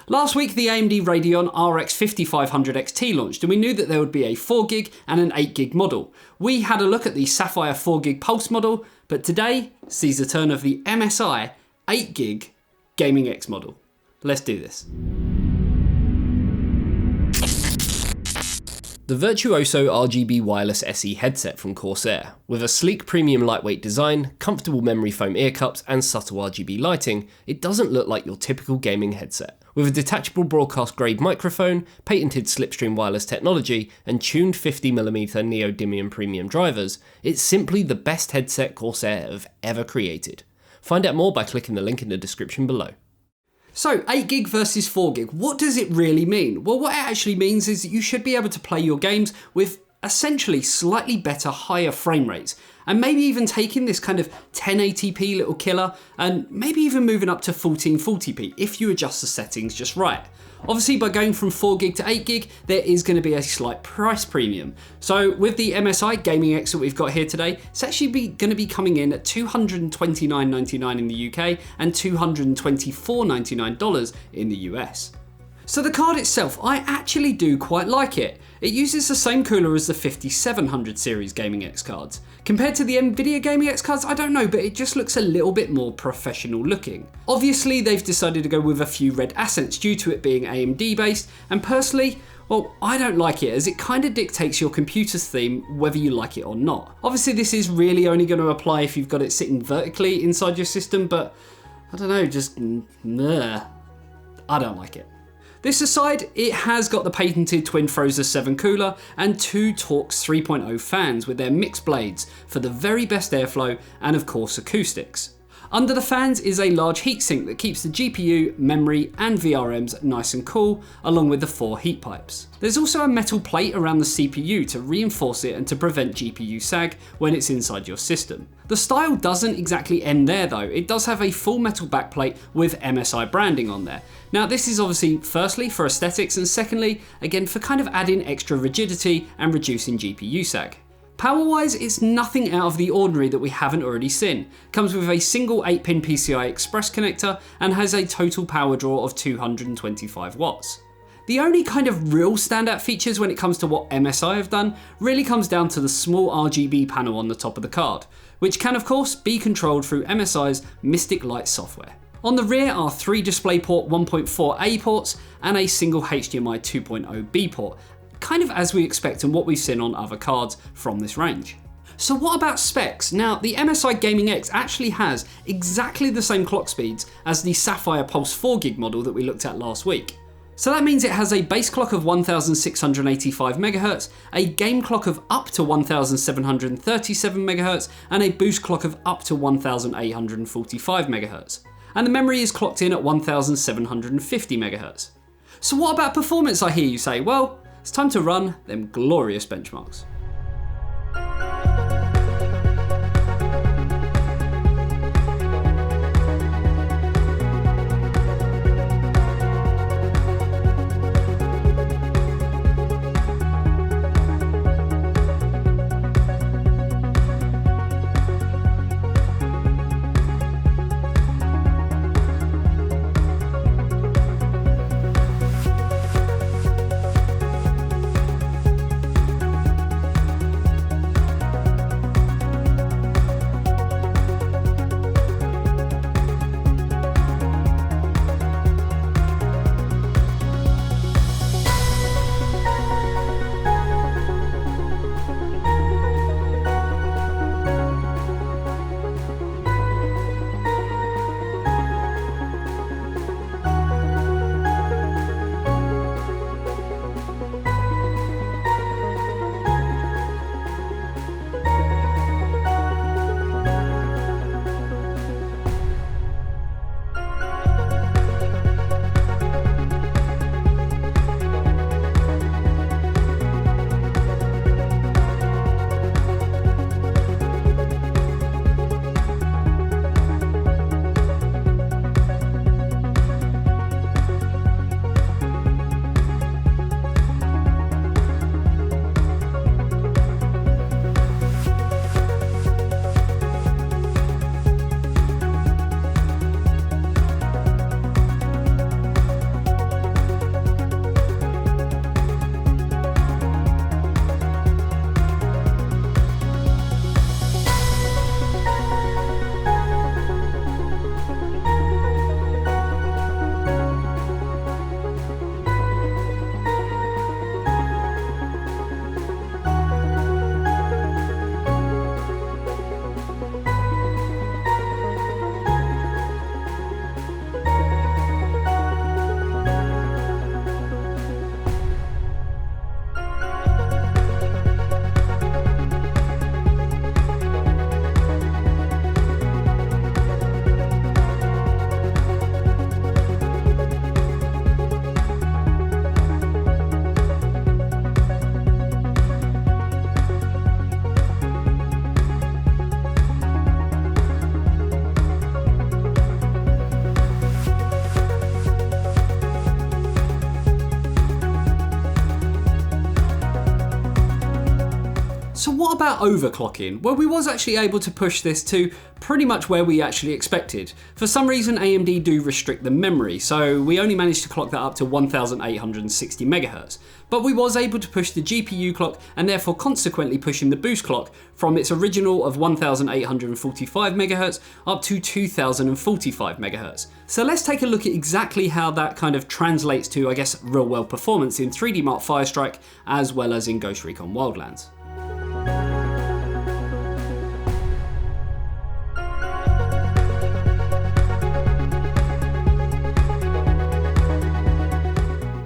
Last week, the AMD Radeon RX 5500 XT launched, and we knew that there would be a 4GB and an 8GB model. We had a look at the Sapphire 4GB Pulse model, but today sees the turn of the MSI 8GB Gaming X model. Let's do this. The Virtuoso RGB Wireless SE headset from Corsair. With a sleek premium lightweight design, comfortable memory foam ear cups and subtle RGB lighting, it doesn't look like your typical gaming headset. With a detachable broadcast grade microphone, patented slipstream wireless technology and tuned 50mm neodymium premium drivers, it's simply the best headset Corsair have ever created. Find out more by clicking the link in the description below. So 8GB versus 4GB, what does it really mean? Well, what it actually means is that you should be able to play your games with essentially slightly better, higher frame rates, and maybe even taking this kind of 1080p little killer and maybe even moving up to 1440p if you adjust the settings just right. Obviously, by going from 4GB to 8GB, there is going to be a slight price premium. So with the MSI Gaming X that we've got here today, it's actually going to be coming in at $229.99 in the UK and $224.99 in the US. So the card itself, I actually do quite like it. It uses the same cooler as the 5700 series Gaming X cards. Compared to the Nvidia Gaming X cards, I don't know, but it just looks a little bit more professional looking. Obviously, they've decided to go with a few red accents due to it being AMD based, and personally, well, I don't like it as it kind of dictates your computer's theme whether you like it or not. Obviously, this is really only going to apply if you've got it sitting vertically inside your system, but I don't know, just I don't like it. This aside, it has got the patented Twin Frozer 7 cooler and two Torx 3.0 fans with their mixed blades for the very best airflow and of course acoustics. Under the fans is a large heatsink that keeps the GPU, memory and VRMs nice and cool, along with the 4 heat pipes. There's also a metal plate around the CPU to reinforce it and to prevent GPU sag when it's inside your system. The style doesn't exactly end there though, it does have a full metal backplate with MSI branding on there. Now this is obviously firstly for aesthetics and secondly, again for kind of adding extra rigidity and reducing GPU sag. Power-wise, it's nothing out of the ordinary that we haven't already seen. Comes with a single 8-pin PCI Express connector and has a total power draw of 225 watts. The only kind of real standout features when it comes to what MSI have done really comes down to the small RGB panel on the top of the card, which can of course be controlled through MSI's Mystic Light software. On the rear are 3 DisplayPort 1.4A ports and a single HDMI 2.0B port, kind of as we expect and what we've seen on other cards from this range. So what about specs? Now, the MSI Gaming X actually has exactly the same clock speeds as the Sapphire Pulse 4GB model that we looked at last week. So that means it has a base clock of 1685 MHz, a game clock of up to 1737 MHz, and a boost clock of up to 1845 MHz. And the memory is clocked in at 1750 MHz. So what about performance, I hear you say? Well, it's time to run them glorious benchmarks. So what about overclocking? Well, we was actually able to push this to pretty much where we actually expected. For some reason, AMD do restrict the memory, so we only managed to clock that up to 1860 MHz. But we was able to push the GPU clock and therefore consequently pushing the boost clock from its original of 1845 MHz up to 2045 MHz. So let's take a look at exactly how that kind of translates to, I guess, real world performance in 3D Mark Firestrike as well as in Ghost Recon Wildlands.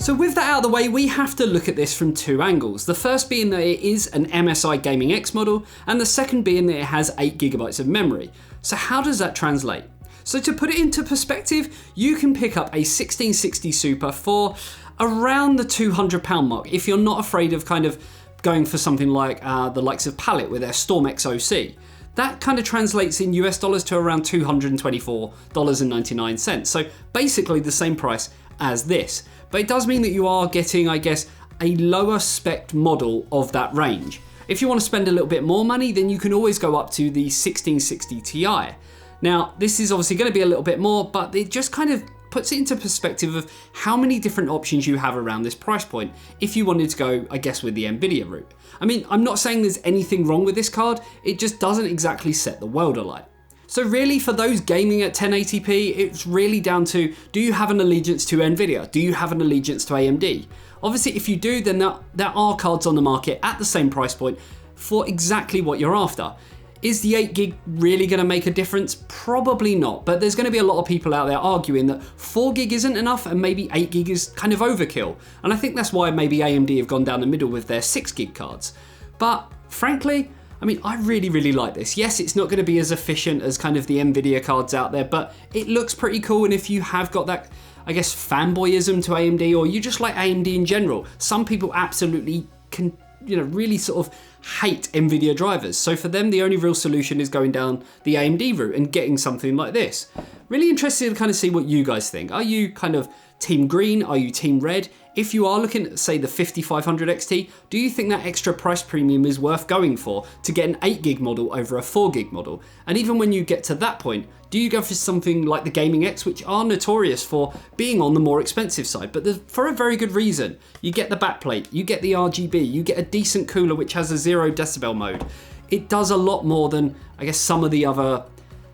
So with that out of the way, we have to look at this from two angles. The first being that it is an MSI Gaming X model, and the second being that it has 8GB of memory. So how does that translate? So to put it into perspective, you can pick up a 1660 Super for around the £200 mark if you're not afraid of kind of going for something like the likes of Palette with their Storm XOC. That kind of translates in US dollars to around $224.99. So basically the same price as this. But it does mean that you are getting, I guess, a lower spec model of that range. If you want to spend a little bit more money, then you can always go up to the 1660 Ti. Now, this is obviously going to be a little bit more, but it just kind of puts it into perspective of how many different options you have around this price point if you wanted to go, I guess, with the Nvidia route. I mean, I'm not saying there's anything wrong with this card, it just doesn't exactly set the world alight. So really for those gaming at 1080p, it's really down to, do you have an allegiance to Nvidia? Do you have an allegiance to AMD? Obviously, if you do, then there are cards on the market at the same price point for exactly what you're after. Is the 8GB really going to make a difference? Probably not, but there's going to be a lot of people out there arguing that 4GB isn't enough and maybe 8GB is kind of overkill. And I think that's why maybe AMD have gone down the middle with their 6GB cards. But frankly, I mean, I really like this. Yes, it's not going to be as efficient as kind of the Nvidia cards out there, but it looks pretty cool. And if you have got that, I guess, fanboyism to AMD, or you just like AMD in general, some people absolutely can, really sort of hate Nvidia drivers. So for them, the only real solution is going down the AMD route and getting something like this. Really interested to kind of see what you guys think. Are you kind of team green? Are you team red? If you are looking at, say, the 5500 XT, do you think that extra price premium is worth going for to get an 8GB model over a 4GB model? And even when you get to that point, do you go for something like the Gaming X, which are notorious for being on the more expensive side, but for a very good reason? You get the backplate, you get the RGB, you get a decent cooler which has a 0 decibel mode. It does a lot more than, I guess, some of the other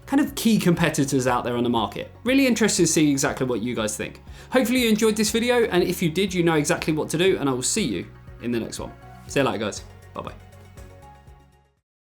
kind of key competitors out there on the market. Really interested to see exactly what you guys think. Hopefully you enjoyed this video, and if you did, you know exactly what to do, and I will see you in the next one. See you later, guys. Bye-bye.